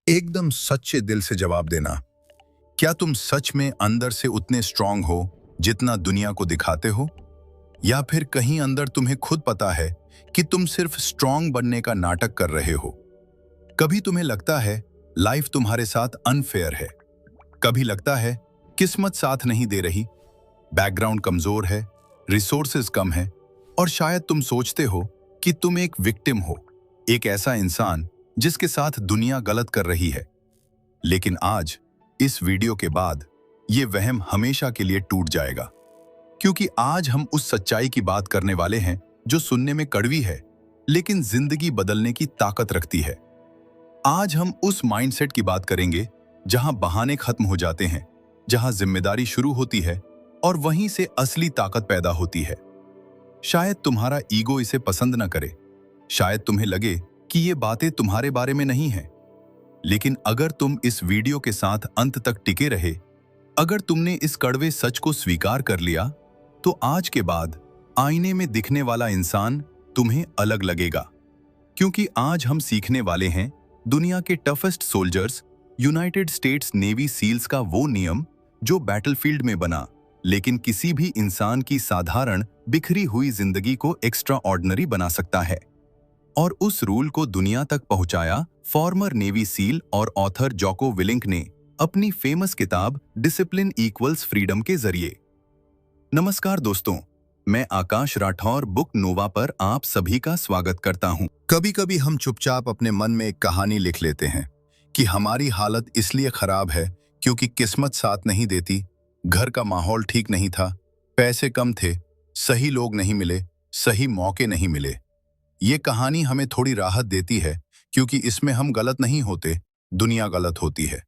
एकदम सच्चे दिल से जवाब देना। क्या तुम सच में अंदर से उतने स्ट्रांग हो जितना दुनिया को दिखाते हो? या फिर कहीं अंदर तुम्हें खुद पता है कि तुम सिर्फ स्ट्रांग बनने का नाटक कर रहे हो? कभी तुम्हें लगता है लाइफ तुम्हारे साथ अनफेयर है, कभी लगता है किस्मत साथ नहीं दे रही, बैकग्राउंड कमजोर है, रिसोर्सेज कम है, और शायद तुम सोचते हो कि तुम एक विक्टिम हो, एक ऐसा इंसान जिसके साथ दुनिया गलत कर रही है। लेकिन आज इस वीडियो के बाद ये वहम हमेशा के लिए टूट जाएगा, क्योंकि आज हम उस सच्चाई की बात करने वाले हैं जो सुनने में कड़वी है लेकिन जिंदगी बदलने की ताकत रखती है। आज हम उस माइंडसेट की बात करेंगे जहां बहाने खत्म हो जाते हैं, जहां जिम्मेदारी शुरू होती है और वहीं से असली ताकत पैदा होती है। शायद तुम्हारा ईगो इसे पसंद न करे, शायद तुम्हें लगे कि ये बातें तुम्हारे बारे में नहीं हैं, लेकिन अगर तुम इस वीडियो के साथ अंत तक टिके रहे, अगर तुमने इस कड़वे सच को स्वीकार कर लिया, तो आज के बाद आईने में दिखने वाला इंसान तुम्हें अलग लगेगा। क्योंकि आज हम सीखने वाले हैं दुनिया के toughest soldiers, United States Navy SEALs का वो नियम जो बैटलफील्ड में बना, लेकिन किसी भी इंसान की साधारण बिखरी हुई जिंदगी को एक्स्ट्रा ऑर्डिनरी बना सकता है। और उस रूल को दुनिया तक पहुंचाया फॉर्मर नेवी सील और ऑथर जोको विलिंक ने अपनी फेमस किताब डिसिप्लिन इक्वल्स फ्रीडम के जरिए। नमस्कार दोस्तों, मैं आकाश राठौर बुक नोवा पर आप सभी का स्वागत करता हूं। कभी कभी हम चुपचाप अपने मन में एक कहानी लिख लेते हैं कि हमारी हालत इसलिए खराब है क्योंकि किस्मत साथ नहीं देती, घर का माहौल ठीक नहीं था, पैसे कम थे, सही लोग नहीं मिले, सही मौके नहीं मिले। ये कहानी हमें थोड़ी राहत देती है क्योंकि इसमें हम गलत नहीं होते, दुनिया गलत होती है।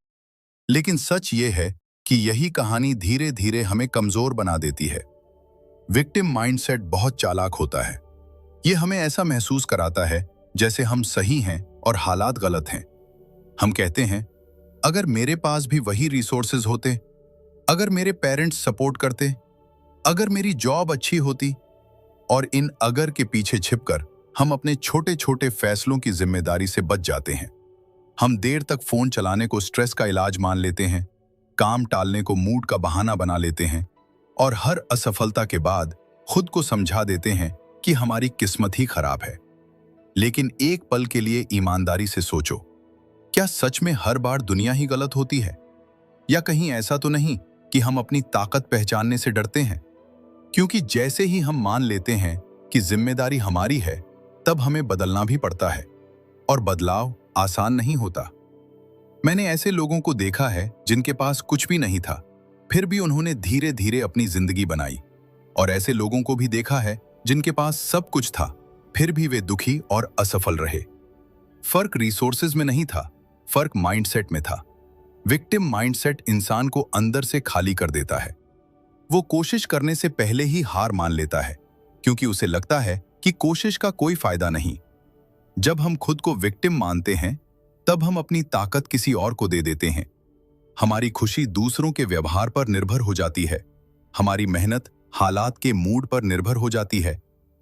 लेकिन सच ये है कि यही कहानी धीरे धीरे हमें कमजोर बना देती है। विक्टिम माइंडसेट बहुत चालाक होता है। ये हमें ऐसा महसूस कराता है जैसे हम सही हैं और हालात गलत हैं। हम कहते हैं, अगर मेरे पास भी वही रिसोर्सेज होते, अगर मेरे पेरेंट्स सपोर्ट करते, अगर मेरी जॉब अच्छी होती। और इन अगर के पीछे छिपकर हम अपने छोटे छोटे फैसलों की जिम्मेदारी से बच जाते हैं। हम देर तक फोन चलाने को स्ट्रेस का इलाज मान लेते हैं, काम टालने को मूड का बहाना बना लेते हैं, और हर असफलता के बाद खुद को समझा देते हैं कि हमारी किस्मत ही खराब है। लेकिन एक पल के लिए ईमानदारी से सोचो, क्या सच में हर बार दुनिया ही गलत होती है? या कहीं ऐसा तो नहीं कि हम अपनी ताकत पहचानने से डरते हैं? क्योंकि जैसे ही हम मान लेते हैं कि जिम्मेदारी हमारी है, तब हमें बदलना भी पड़ता है, और बदलाव आसान नहीं होता। मैंने ऐसे लोगों को देखा है जिनके पास कुछ भी नहीं था, फिर भी उन्होंने धीरे धीरे अपनी जिंदगी बनाई, और ऐसे लोगों को भी देखा है जिनके पास सब कुछ था, फिर भी वे दुखी और असफल रहे। फर्क रिसोर्सेज में नहीं था, फर्क माइंडसेट में था। विक्टिम माइंडसेट इंसान को अंदर से खाली कर देता है। वो कोशिश करने से पहले ही हार मान लेता है, क्योंकि उसे लगता है कि कोशिश का कोई फायदा नहीं। जब हम खुद को विक्टिम मानते हैं, तब हम अपनी ताकत किसी और को दे देते हैं। हमारी खुशी दूसरों के व्यवहार पर निर्भर हो जाती है, हमारी मेहनत हालात के मूड पर निर्भर हो जाती है,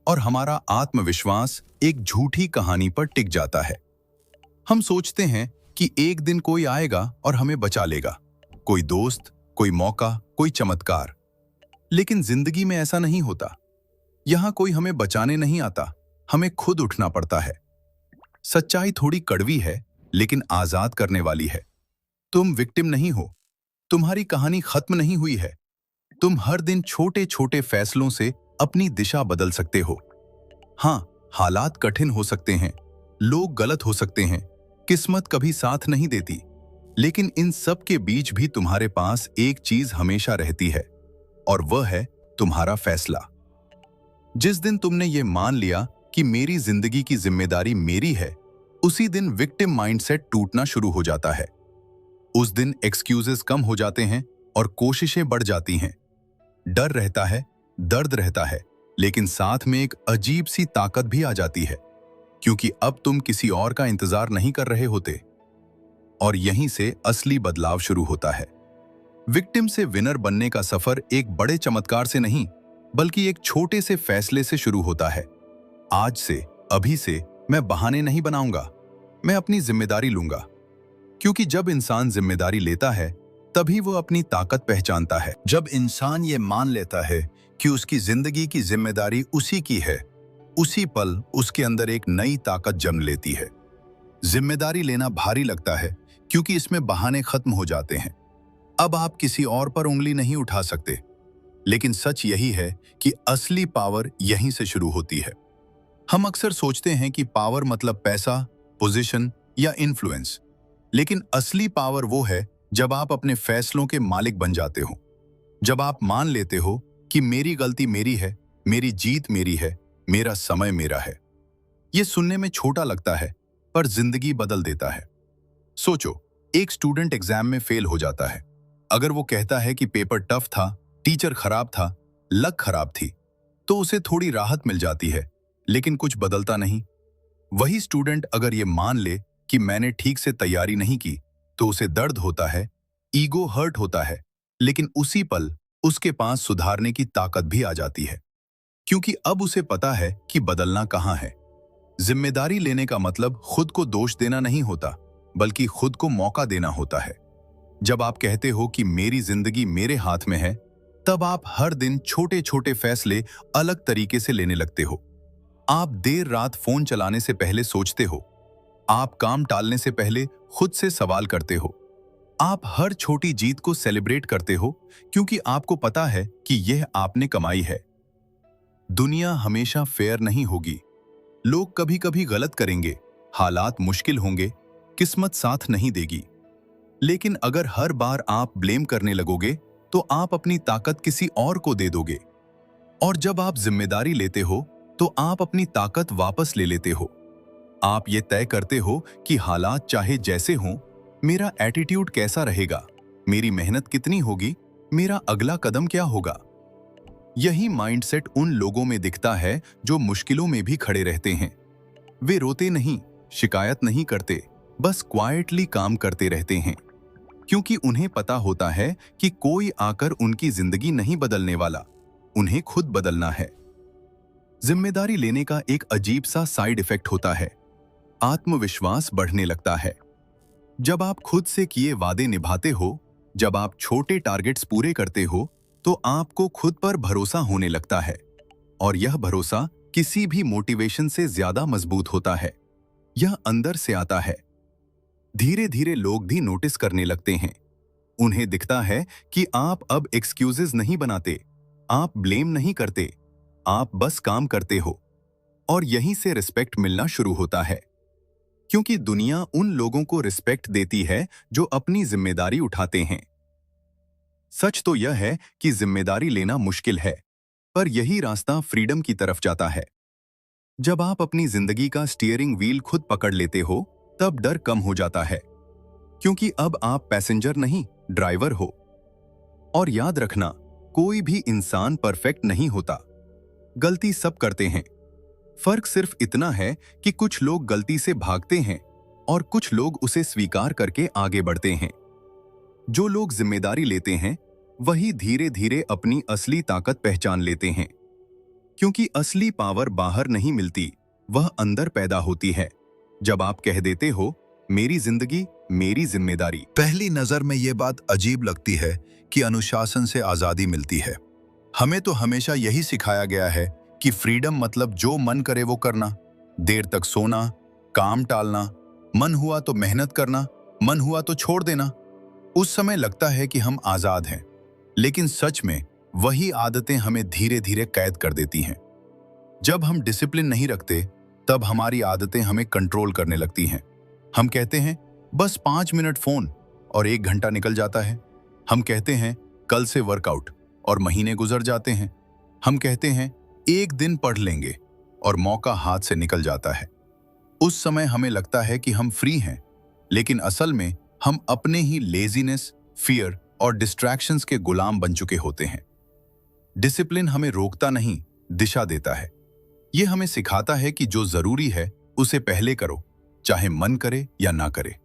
और हमारा आत्मविश्वास एक झूठी कहानी पर टिक जाता है। हम सोचते हैं कि एक दिन कोई आएगा और हमें बचा लेगा, कोई दोस्त, कोई मौका, कोई चमत्कार। लेकिन जिंदगी में ऐसा नहीं होता। यहां कोई हमें बचाने नहीं आता, हमें खुद उठना पड़ता है। सच्चाई थोड़ी कड़वी है, लेकिन आजाद करने वाली है। तुम विक्टिम नहीं हो, तुम्हारी कहानी खत्म नहीं हुई है। तुम हर दिन छोटे छोटे फैसलों से अपनी दिशा बदल सकते हो। हां, हालात कठिन हो सकते हैं, लोग गलत हो सकते हैं, किस्मत कभी साथ नहीं देती, लेकिन इन सब के बीच भी तुम्हारे पास एक चीज हमेशा रहती है, और वह है तुम्हारा फैसला। जिस दिन तुमने ये मान लिया कि मेरी जिंदगी की जिम्मेदारी मेरी है, उसी दिन विक्टिम माइंडसेट टूटना शुरू हो जाता है। उस दिन एक्सक्यूजेस कम हो जाते हैं और कोशिशें बढ़ जाती हैं। डर रहता है, दर्द रहता है, लेकिन साथ में एक अजीब सी ताकत भी आ जाती है, क्योंकि अब तुम किसी और का इंतजार नहीं कर रहे होते। और यहीं से असली बदलाव शुरू होता है। विक्टिम से विनर बनने का सफर एक बड़े चमत्कार से नहीं, बल्कि एक छोटे से फैसले से शुरू होता है। आज से, अभी से मैं बहाने नहीं बनाऊंगा, मैं अपनी जिम्मेदारी लूंगा। क्योंकि जब इंसान जिम्मेदारी लेता है तभी वो अपनी ताकत पहचानता है। जब इंसान ये मान लेता है कि उसकी जिंदगी की जिम्मेदारी उसी की है, उसी पल उसके अंदर एक नई ताकत जन्म लेती है। जिम्मेदारी लेना भारी लगता है क्योंकि इसमें बहाने खत्म हो जाते हैं। अब आप किसी और पर उंगली नहीं उठा सकते। लेकिन सच यही है कि असली पावर यहीं से शुरू होती है। हम अक्सर सोचते हैं कि पावर मतलब पैसा, पोजीशन या इन्फ्लुएंस। लेकिन असली पावर वो है जब आप अपने फैसलों के मालिक बन जाते हो। जब आप मान लेते हो कि मेरी गलती मेरी है, मेरी जीत मेरी है, मेरा समय मेरा है। ये सुनने में छोटा लगता है पर जिंदगी बदल देता है। सोचो, एक स्टूडेंट एग्जाम में फेल हो जाता है। अगर वो कहता है कि पेपर टफ था, टीचर खराब था, लक खराब थी, तो उसे थोड़ी राहत मिल जाती है, लेकिन कुछ बदलता नहीं। वही स्टूडेंट अगर ये मान ले कि मैंने ठीक से तैयारी नहीं की, तो उसे दर्द होता है, ईगो हर्ट होता है, लेकिन उसी पल उसके पास सुधारने की ताकत भी आ जाती है, क्योंकि अब उसे पता है कि बदलना कहाँ है। जिम्मेदारी लेने का मतलब खुद को दोष देना नहीं होता, बल्कि खुद को मौका देना होता है। जब आप कहते हो कि मेरी जिंदगी मेरे हाथ में है, तब आप हर दिन छोटे छोटे फैसले अलग तरीके से लेने लगते हो। आप देर रात फोन चलाने से पहले सोचते हो। आप काम टालने से पहले खुद से सवाल करते हो। आप हर छोटी जीत को सेलिब्रेट करते हो क्योंकि आपको पता है कि यह आपने कमाई है। दुनिया हमेशा फेयर नहीं होगी। लोग कभी कभी गलत करेंगे, हालात मुश्किल होंगे, किस्मत साथ नहीं देगी। लेकिन अगर हर बार आप ब्लेम करने लगोगे तो आप अपनी ताकत किसी और को दे दोगे। और जब आप जिम्मेदारी लेते हो तो आप अपनी ताकत वापस ले लेते हो। आप ये तय करते हो कि हालात चाहे जैसे हों, मेरा एटीट्यूड कैसा रहेगा, मेरी मेहनत कितनी होगी, मेरा अगला कदम क्या होगा। यही माइंडसेट उन लोगों में दिखता है जो मुश्किलों में भी खड़े रहते हैं। वे रोते नहीं, शिकायत नहीं करते, बस क्वाइटली काम करते रहते हैं, क्योंकि उन्हें पता होता है कि कोई आकर उनकी जिंदगी नहीं बदलने वाला, उन्हें खुद बदलना है। जिम्मेदारी लेने का एक अजीब सा साइड इफेक्ट होता है। आत्मविश्वास बढ़ने लगता है। जब आप खुद से किए वादे निभाते हो, जब आप छोटे टारगेट्स पूरे करते हो, तो आपको खुद पर भरोसा होने लगता है। और यह भरोसा किसी भी मोटिवेशन से ज्यादा मजबूत होता है। यह अंदर से आता है। धीरे धीरे लोग भी नोटिस करने लगते हैं। उन्हें दिखता है कि आप अब एक्सक्यूजेस नहीं बनाते, आप ब्लेम नहीं करते, आप बस काम करते हो। और यहीं से रिस्पेक्ट मिलना शुरू होता है, क्योंकि दुनिया उन लोगों को रिस्पेक्ट देती है जो अपनी जिम्मेदारी उठाते हैं। सच तो यह है कि जिम्मेदारी लेना मुश्किल है, पर यही रास्ता फ्रीडम की तरफ जाता है। जब आप अपनी जिंदगी का स्टीयरिंग व्हील खुद पकड़ लेते हो, तब डर कम हो जाता है, क्योंकि अब आप पैसेंजर नहीं, ड्राइवर हो। और याद रखना, कोई भी इंसान परफेक्ट नहीं होता। गलती सब करते हैं। फर्क सिर्फ इतना है कि कुछ लोग गलती से भागते हैं और कुछ लोग उसे स्वीकार करके आगे बढ़ते हैं। जो लोग जिम्मेदारी लेते हैं, वही धीरे धीरे अपनी असली ताकत पहचान लेते हैं, क्योंकि असली पावर बाहर नहीं मिलती, वह अंदर पैदा होती है। जब आप कह देते हो, मेरी जिंदगी मेरी जिम्मेदारी। पहली नजर में यह बात अजीब लगती है कि अनुशासन से आजादी मिलती है। हमें तो हमेशा यही सिखाया गया है कि फ्रीडम मतलब जो मन करे वो करना, देर तक सोना, काम टालना, मन हुआ तो मेहनत करना, मन हुआ तो छोड़ देना। उस समय लगता है कि हम आजाद हैं, लेकिन सच में वही आदतें हमें धीरे धीरे कैद कर देती हैं। जब हम डिसिप्लिन नहीं रखते, तब हमारी आदतें हमें कंट्रोल करने लगती हैं। हम कहते हैं बस 5 मिनट फोन और 1 घंटा निकल जाता है। हम कहते हैं कल से वर्कआउट और महीने गुजर जाते हैं। हम कहते हैं एक दिन पढ़ लेंगे और मौका हाथ से निकल जाता है। उस समय हमें लगता है कि हम फ्री हैं, लेकिन असल में हम अपने ही लेजीनेस, फियर और डिस्ट्रैक्शंस के गुलाम बन चुके होते हैं। डिसिप्लिन हमें रोकता नहीं, दिशा देता है। यह हमें सिखाता है कि जो जरूरी है उसे पहले करो, चाहे मन करे या ना करे।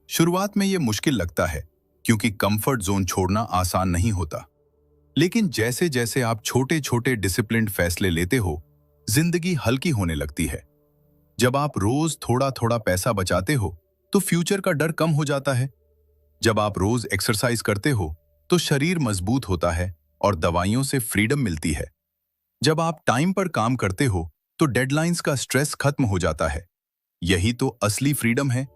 शुरुआत में यह मुश्किल लगता है, क्योंकि कंफर्ट जोन छोड़ना आसान नहीं होता। लेकिन जैसे जैसे आप छोटे छोटे डिसिप्लिन्ड फैसले लेते हो, जिंदगी हल्की होने लगती है। जब आप रोज थोड़ा थोड़ा पैसा बचाते हो, तो फ्यूचर का डर कम हो जाता है। जब आप रोज एक्सरसाइज करते हो तो शरीर मजबूत होता है और दवाइयों से फ्रीडम मिलती है। जब आप टाइम पर काम करते हो तो डेडलाइंस का स्ट्रेस खत्म हो जाता है। यही तो असली फ्रीडम है।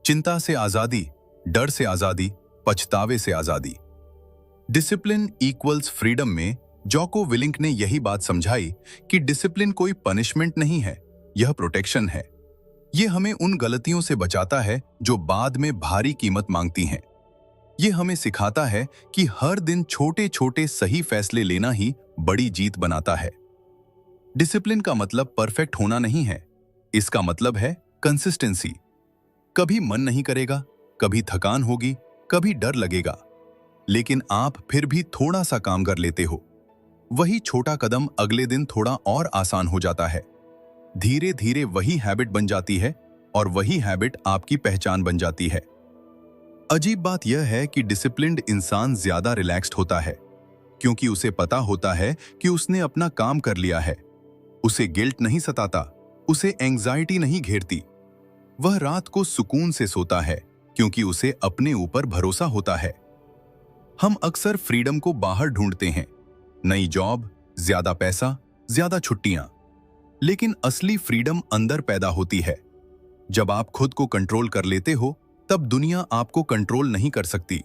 चिंता से आजादी, डर से आजादी, पछतावे से आजादी। डिसिप्लिन इक्वल्स फ्रीडम में जोको विलिंक ने यही बात समझाई कि डिसिप्लिन कोई पनिशमेंट नहीं है, यह प्रोटेक्शन है। यह हमें उन गलतियों से बचाता है जो बाद में भारी कीमत मांगती हैं। यह हमें सिखाता है कि हर दिन छोटे छोटे सही फैसले लेना ही बड़ी जीत बनाता है। डिसिप्लिन का मतलब परफेक्ट होना नहीं है, इसका मतलब है कंसिस्टेंसी। कभी मन नहीं करेगा, कभी थकान होगी, कभी डर लगेगा, लेकिन आप फिर भी थोड़ा सा काम कर लेते हो। वही छोटा कदम अगले दिन थोड़ा और आसान हो जाता है। धीरे धीरे वही हैबिट बन जाती है और वही हैबिट आपकी पहचान बन जाती है। अजीब बात यह है कि डिसिप्लिन्ड इंसान ज्यादा रिलैक्स्ड होता है, क्योंकि उसे पता होता है कि उसने अपना काम कर लिया है। उसे गिल्ट नहीं सताता, उसे एंग्जाइटी नहीं घेरती। वह रात को सुकून से सोता है क्योंकि उसे अपने ऊपर भरोसा होता है। हम अक्सर फ्रीडम को बाहर ढूंढते हैं, नई जॉब, ज्यादा पैसा, ज्यादा छुट्टियां। लेकिन असली फ्रीडम अंदर पैदा होती है। जब आप खुद को कंट्रोल कर लेते हो तब दुनिया आपको कंट्रोल नहीं कर सकती।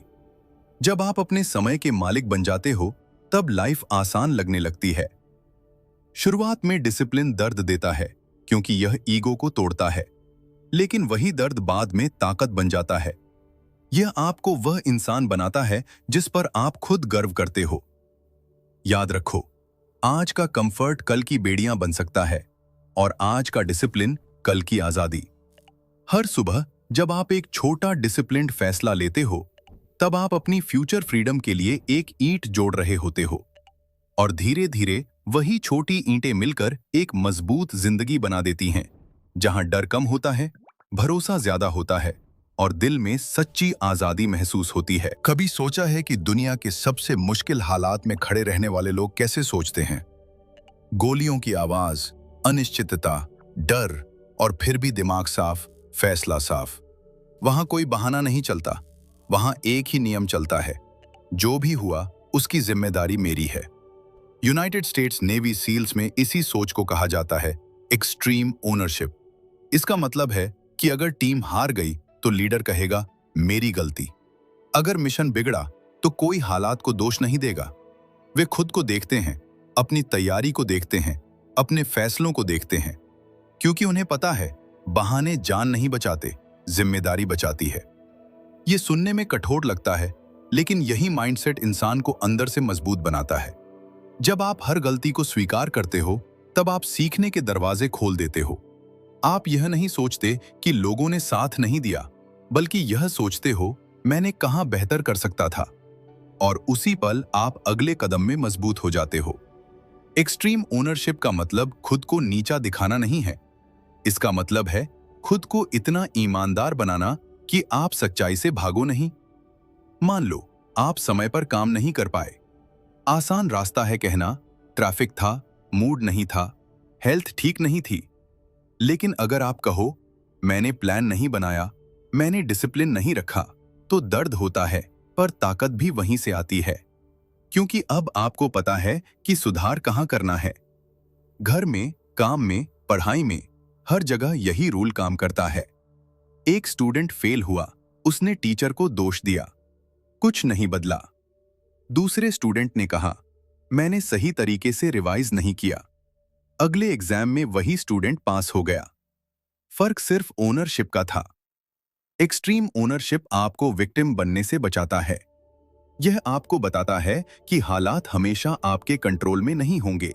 जब आप अपने समय के मालिक बन जाते हो तब लाइफ आसान लगने लगती है। शुरुआत में डिसिप्लिन दर्द देता है क्योंकि यह ईगो को तोड़ता है, लेकिन वही दर्द बाद में ताकत बन जाता है। यह आपको वह इंसान बनाता है जिस पर आप खुद गर्व करते हो। याद रखो, आज का कंफर्ट कल की बेड़ियां बन सकता है और आज का डिसिप्लिन कल की आजादी। हर सुबह जब आप एक छोटा डिसिप्लिन्ड फैसला लेते हो तब आप अपनी फ्यूचर फ्रीडम के लिए एक ईंट जोड़ रहे होते हो, और धीरे धीरे वही छोटी ईंटें मिलकर एक मजबूत जिंदगी बना देती हैं, जहां डर कम होता है, भरोसा ज्यादा होता है और दिल में सच्ची आजादी महसूस होती है। कभी सोचा है कि दुनिया के सबसे मुश्किल हालात में खड़े रहने वाले लोग कैसे सोचते हैं? गोलियों की आवाज, अनिश्चितता, डर, और फिर भी दिमाग साफ, फैसला साफ। वहां कोई बहाना नहीं चलता, वहां एक ही नियम चलता है, जो भी हुआ उसकी जिम्मेदारी मेरी है। यूनाइटेड स्टेट्स नेवी सील्स में इसी सोच को कहा जाता है एक्सट्रीम ओनरशिप। इसका मतलब है कि अगर टीम हार गई तो लीडर कहेगा मेरी गलती। अगर मिशन बिगड़ा तो कोई हालात को दोष नहीं देगा। वे खुद को देखते हैं, अपनी तैयारी को देखते हैं, अपने फैसलों को देखते हैं, क्योंकि उन्हें पता है बहाने जान नहीं बचाते, जिम्मेदारी बचाती है। ये सुनने में कठोर लगता है, लेकिन यही माइंडसेट इंसान को अंदर से मजबूत बनाता है। जब आप हर गलती को स्वीकार करते हो तब आप सीखने के दरवाजे खोल देते हो। आप यह नहीं सोचते कि लोगों ने साथ नहीं दिया, बल्कि यह सोचते हो मैंने कहां बेहतर कर सकता था, और उसी पल आप अगले कदम में मजबूत हो जाते हो। एक्सट्रीम ओनरशिप का मतलब खुद को नीचा दिखाना नहीं है। इसका मतलब है खुद को इतना ईमानदार बनाना कि आप सच्चाई से भागो नहीं। मान लो आप समय पर काम नहीं कर पाए। आसान रास्ता है कहना ट्रैफिक था, मूड नहीं था, हेल्थ ठीक नहीं थी। लेकिन अगर आप कहो मैंने प्लान नहीं बनाया, मैंने डिसिप्लिन नहीं रखा, तो दर्द होता है पर ताकत भी वहीं से आती है, क्योंकि अब आपको पता है कि सुधार कहां करना है। घर में, काम में, पढ़ाई में, हर जगह यही रूल काम करता है। एक स्टूडेंट फेल हुआ, उसने टीचर को दोष दिया, कुछ नहीं बदला। दूसरे स्टूडेंट ने कहा मैंने सही तरीके से रिवाइज नहीं किया। अगले एग्जाम में वही स्टूडेंट पास हो गया। फर्क सिर्फ ओनरशिप का था। एक्सट्रीम ओनरशिप आपको विक्टिम बनने से बचाता है। यह आपको बताता है कि हालात हमेशा आपके कंट्रोल में नहीं होंगे,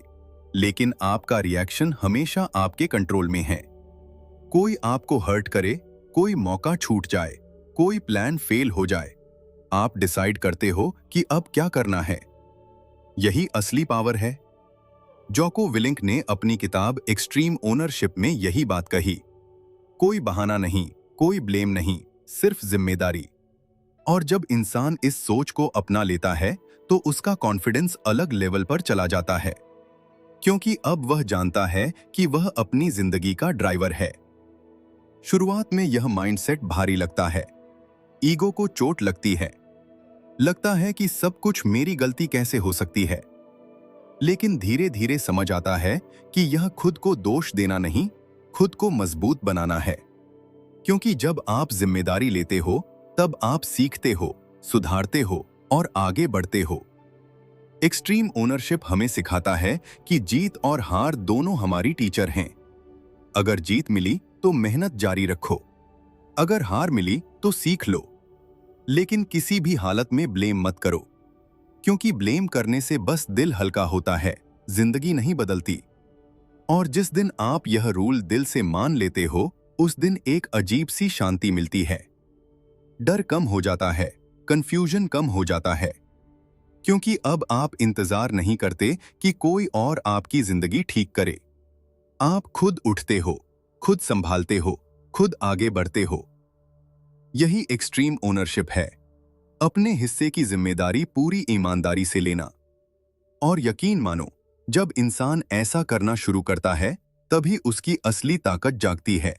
लेकिन आपका रिएक्शन हमेशा आपके कंट्रोल में है। कोई आपको हर्ट करे, कोई मौका छूट जाए, कोई प्लान फेल हो जाए, आप डिसाइड करते हो कि अब क्या करना है। यही असली पावर है। जोको विलिंक ने अपनी किताब एक्सट्रीम ओनरशिप में यही बात कही। कोई बहाना नहीं, कोई ब्लेम नहीं, सिर्फ जिम्मेदारी। और जब इंसान इस सोच को अपना लेता है तो उसका कॉन्फिडेंस अलग लेवल पर चला जाता है, क्योंकि अब वह जानता है कि वह अपनी जिंदगी का ड्राइवर है। शुरुआत में यह माइंडसेट भारी लगता है, ईगो को चोट लगती है, लगता है कि सब कुछ मेरी गलती कैसे हो सकती है। लेकिन धीरे धीरे समझ आता है कि यह खुद को दोष देना नहीं, खुद को मजबूत बनाना है। क्योंकि जब आप जिम्मेदारी लेते हो, तब आप सीखते हो, सुधारते हो और आगे बढ़ते हो। एक्सट्रीम ओनरशिप हमें सिखाता है कि जीत और हार दोनों हमारी टीचर हैं। अगर जीत मिली तो मेहनत जारी रखो, अगर हार मिली तो सीख लो। लेकिन किसी भी हालत में ब्लेम मत करो, क्योंकि ब्लेम करने से बस दिल हल्का होता है, जिंदगी नहीं बदलती। और जिस दिन आप यह रूल दिल से मान लेते हो, उस दिन एक अजीब सी शांति मिलती है। डर कम हो जाता है, कंफ्यूजन कम हो जाता है, क्योंकि अब आप इंतजार नहीं करते कि कोई और आपकी जिंदगी ठीक करे। आप खुद उठते हो, खुद संभालते हो, खुद आगे बढ़ते हो। यही एक्सट्रीम ओनरशिप है, अपने हिस्से की जिम्मेदारी पूरी ईमानदारी से लेना। और यकीन मानो, जब इंसान ऐसा करना शुरू करता है, तभी उसकी असली ताकत जागती है,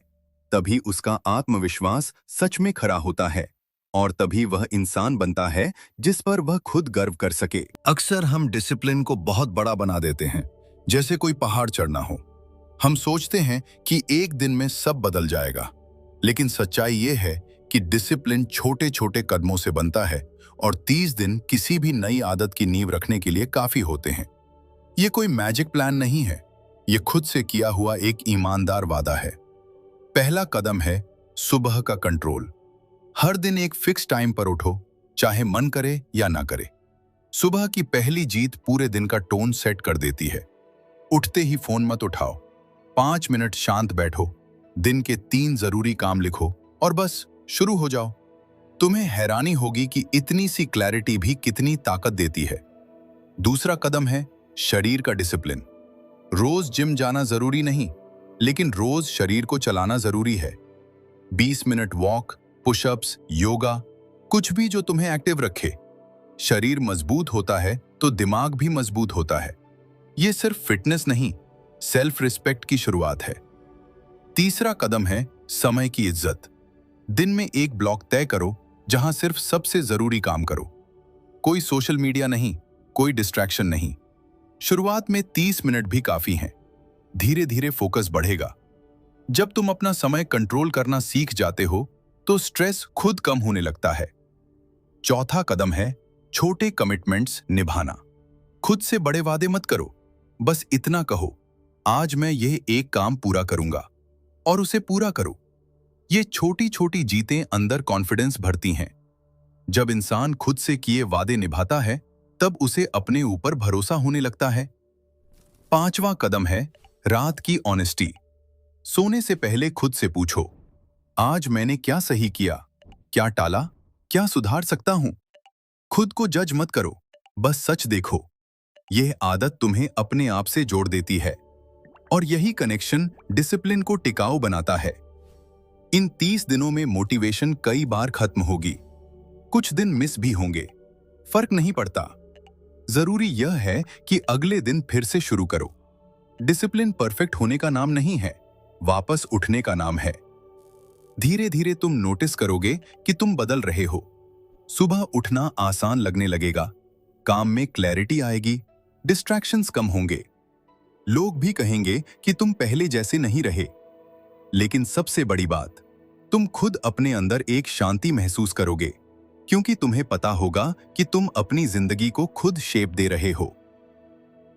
तभी उसका आत्मविश्वास सच में खरा होता है, और तभी वह इंसान बनता है जिस पर वह खुद गर्व कर सके। अक्सर हम डिसिप्लिन को बहुत बड़ा बना देते हैं, जैसे कोई पहाड़ चढ़ना हो। हम सोचते हैं कि एक दिन में सब बदल जाएगा, लेकिन सच्चाई ये है कि डिसिप्लिन छोटे छोटे कदमों से बनता है और 30 दिन किसी भी नई आदत की नींव रखने के लिए काफी होते हैं। ये कोई मैजिक प्लान नहीं है, ये खुद से किया हुआ एक ईमानदार वादा है। पहला कदम है सुबह का कंट्रोल। हर दिन एक फिक्स टाइम पर उठो, चाहे मन करे या ना करे। सुबह की पहली जीत पूरे दिन का टोन सेट कर देती है। उठते ही फोन मत उठाओ, 5 मिनट शांत बैठो, दिन के 3 जरूरी काम लिखो और बस शुरू हो जाओ। तुम्हें हैरानी होगी कि इतनी सी क्लैरिटी भी कितनी ताकत देती है। दूसरा कदम है शरीर का डिसिप्लिन। रोज जिम जाना जरूरी नहीं, लेकिन रोज शरीर को चलाना जरूरी है। 20 मिनट वॉक, पुशअप्स, योगा, कुछ भी जो तुम्हें एक्टिव रखे। शरीर मजबूत होता है तो दिमाग भी मजबूत होता है। यह सिर्फ फिटनेस नहीं, सेल्फ रिस्पेक्ट की शुरुआत है। तीसरा कदम है समय की इज्जत। दिन में एक ब्लॉक तय करो जहां सिर्फ सबसे जरूरी काम करो। कोई सोशल मीडिया नहीं, कोई डिस्ट्रैक्शन नहीं। शुरुआत में 30 मिनट भी काफी हैं। धीरे धीरे फोकस बढ़ेगा। जब तुम अपना समय कंट्रोल करना सीख जाते हो, तो स्ट्रेस खुद कम होने लगता है। चौथा कदम है छोटे कमिटमेंट्स निभाना। खुद से बड़े वादे मत करो, बस इतना कहो, आज मैं ये एक काम पूरा करूंगा, और उसे पूरा करो। ये छोटी छोटी जीतें अंदर कॉन्फिडेंस भरती हैं। जब इंसान खुद से किए वादे निभाता है, तब उसे अपने ऊपर भरोसा होने लगता है। पांचवा कदम है रात की ऑनेस्टी। सोने से पहले खुद से पूछो, आज मैंने क्या सही किया, क्या टाला, क्या सुधार सकता हूं। खुद को जज मत करो, बस सच देखो। यह आदत तुम्हें अपने आप से जोड़ देती है, और यही कनेक्शन डिसिप्लिन को टिकाऊ बनाता है। इन 30 दिनों में मोटिवेशन कई बार खत्म होगी, कुछ दिन मिस भी होंगे, फर्क नहीं पड़ता। जरूरी यह है कि अगले दिन फिर से शुरू करो। डिसिप्लिन परफेक्ट होने का नाम नहीं है, वापस उठने का नाम है। धीरे धीरे तुम नोटिस करोगे कि तुम बदल रहे हो। सुबह उठना आसान लगने लगेगा, काम में क्लैरिटी आएगी, डिस्ट्रैक्शंस कम होंगे। लोग भी कहेंगे कि तुम पहले जैसे नहीं रहे। लेकिन सबसे बड़ी बात, तुम खुद अपने अंदर एक शांति महसूस करोगे, क्योंकि तुम्हें पता होगा कि तुम अपनी जिंदगी को खुद शेप दे रहे हो।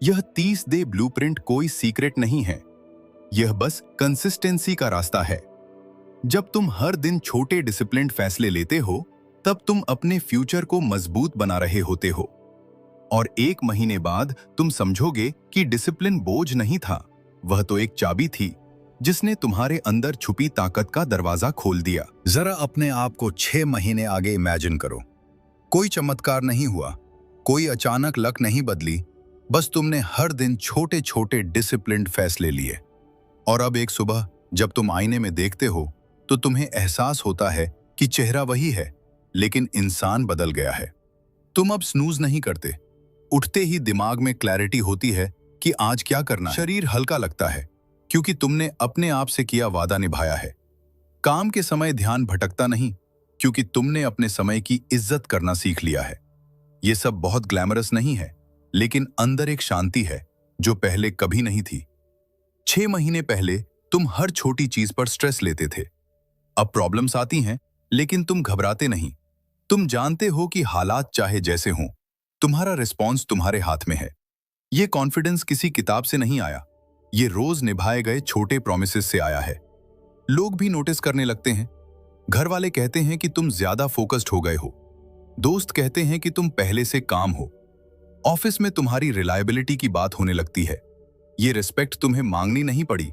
यह 30 डे ब्लूप्रिंट कोई सीक्रेट नहीं है, यह बस कंसिस्टेंसी का रास्ता है। जब तुम हर दिन छोटे डिसिप्लिन्ड फैसले लेते हो, तब तुम अपने फ्यूचर को मजबूत बना रहे होते हो। और 1 महीने बाद तुम समझोगे कि डिसिप्लिन बोझ नहीं था, वह तो एक चाबी थी जिसने तुम्हारे अंदर छुपी ताकत का दरवाजा खोल दिया। जरा अपने आप को 6 महीने आगे इमेजिन करो। कोई चमत्कार नहीं हुआ, कोई अचानक लक नहीं बदली, बस तुमने हर दिन छोटे छोटे डिसिप्लिन्ड फैसले लिए। और अब एक सुबह जब तुम आईने में देखते हो, तो तुम्हें एहसास होता है कि चेहरा वही है, लेकिन इंसान बदल गया है। तुम अब स्नूज नहीं करते। उठते ही दिमाग में क्लैरिटी होती है कि आज क्या करना है। शरीर हल्का लगता है, क्योंकि तुमने अपने आप से किया वादा निभाया है। काम के समय ध्यान भटकता नहीं, क्योंकि तुमने अपने समय की इज्जत करना सीख लिया है। ये सब बहुत ग्लैमरस नहीं है, लेकिन अंदर एक शांति है जो पहले कभी नहीं थी। 6 महीने पहले तुम हर छोटी चीज पर स्ट्रेस लेते थे। अब प्रॉब्लम्स आती हैं, लेकिन तुम घबराते नहीं। तुम जानते हो कि हालात चाहे जैसे हों, तुम्हारा रिस्पॉन्स तुम्हारे हाथ में है। ये कॉन्फिडेंस किसी किताब से नहीं आया, ये रोज निभाए गए छोटे प्रोमिसेस से आया है। लोग भी नोटिस करने लगते हैं। घर वाले कहते हैं कि तुम ज्यादा फोकस्ड हो गए हो। दोस्त कहते हैं कि तुम पहले से काम हो। ऑफिस में तुम्हारी रिलायबिलिटी की बात होने लगती है। ये रिस्पेक्ट तुम्हें मांगनी नहीं पड़ी,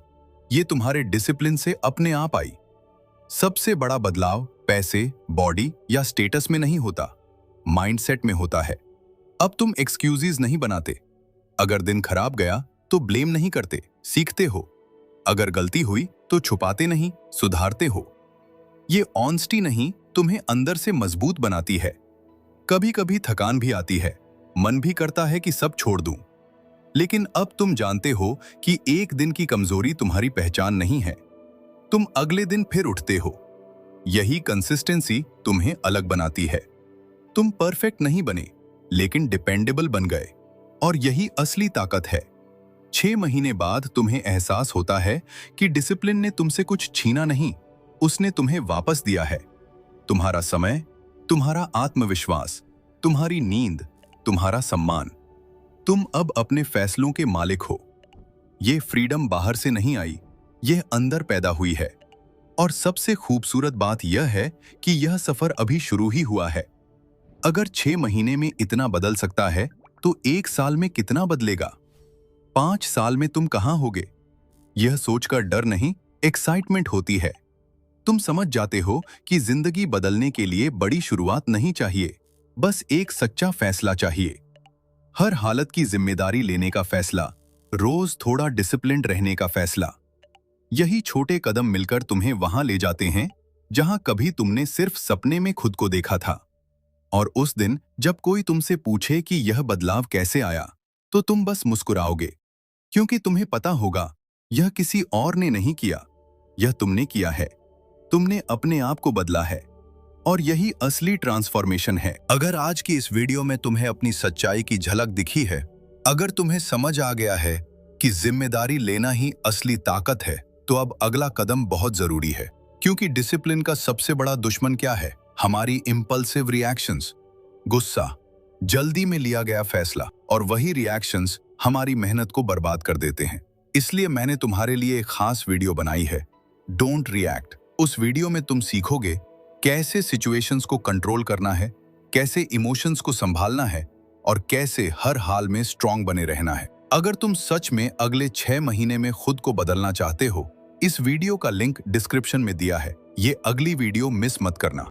ये तुम्हारे डिसिप्लिन से अपने आप आई। सबसे बड़ा बदलाव पैसे, बॉडी या स्टेटस में नहीं होता, माइंडसेट में होता है। अब तुम एक्सक्यूजेस नहीं बनाते। अगर दिन खराब गया तो ब्लेम नहीं करते, सीखते हो। अगर गलती हुई तो छुपाते नहीं, सुधारते हो। ये ऑनेस्टी नहीं तुम्हें अंदर से मजबूत बनाती है। कभी कभी थकान भी आती है, मन भी करता है कि सब छोड़ दूं। लेकिन अब तुम जानते हो कि एक दिन की कमजोरी तुम्हारी पहचान नहीं है। तुम अगले दिन फिर उठते हो। यही कंसिस्टेंसी तुम्हें अलग बनाती है। तुम परफेक्ट नहीं बने, लेकिन डिपेंडेबल बन गए, और यही असली ताकत है। 6 महीने बाद तुम्हें एहसास होता है कि डिसिप्लिन ने तुमसे कुछ छीना नहीं, उसने तुम्हें वापस दिया है। तुम्हारा समय, तुम्हारा आत्मविश्वास, तुम्हारी नींद, तुम्हारा सम्मान। तुम अब अपने फैसलों के मालिक हो। ये फ्रीडम बाहर से नहीं आई, यह अंदर पैदा हुई है। और सबसे खूबसूरत बात यह है कि यह सफर अभी शुरू ही हुआ है। अगर 6 महीने में इतना बदल सकता है, तो 1 साल में कितना बदलेगा? 5 साल में तुम कहां होगे? यह सोचकर डर नहीं, एक्साइटमेंट होती है। तुम समझ जाते हो कि जिंदगी बदलने के लिए बड़ी शुरुआत नहीं चाहिए, बस एक सच्चा फैसला चाहिए। हर हालत की जिम्मेदारी लेने का फैसला, रोज थोड़ा डिसिप्लिन्ड रहने का फैसला। यही छोटे कदम मिलकर तुम्हें वहां ले जाते हैं जहां कभी तुमने सिर्फ सपने में खुद को देखा था। और उस दिन जब कोई तुमसे पूछे कि यह बदलाव कैसे आया, तो तुम बस मुस्कुराओगे, क्योंकि तुम्हें पता होगा यह किसी और ने नहीं किया, यह तुमने किया है। तुमने अपने आप को बदला है, और यही असली ट्रांसफॉर्मेशन है। अगर आज की इस वीडियो में तुम्हें अपनी सच्चाई की झलक दिखी है, अगर तुम्हें समझ आ गया है कि जिम्मेदारी लेना ही असली ताकत है, तो अब अगला कदम बहुत जरूरी है। क्योंकि डिसिप्लिन का सबसे बड़ा दुश्मन क्या है? हमारी इंपल्सिव रिएक्शंस, गुस्सा, जल्दी में लिया गया फैसला, और वही रिएक्शंस हमारी मेहनत को बर्बाद कर देते हैं। इसलिए मैंने तुम्हारे लिए एक खास वीडियो बनाई है, डोंट रिएक्ट। उस वीडियो में तुम सीखोगे कैसे सिचुएशंस को कंट्रोल करना है, कैसे इमोशंस को संभालना है, और कैसे हर हाल में स्ट्रांग बने रहना है। अगर तुम सच में अगले 6 महीने में खुद को बदलना चाहते हो, इस वीडियो का लिंक डिस्क्रिप्शन में दिया है। ये अगली वीडियो मिस मत करना।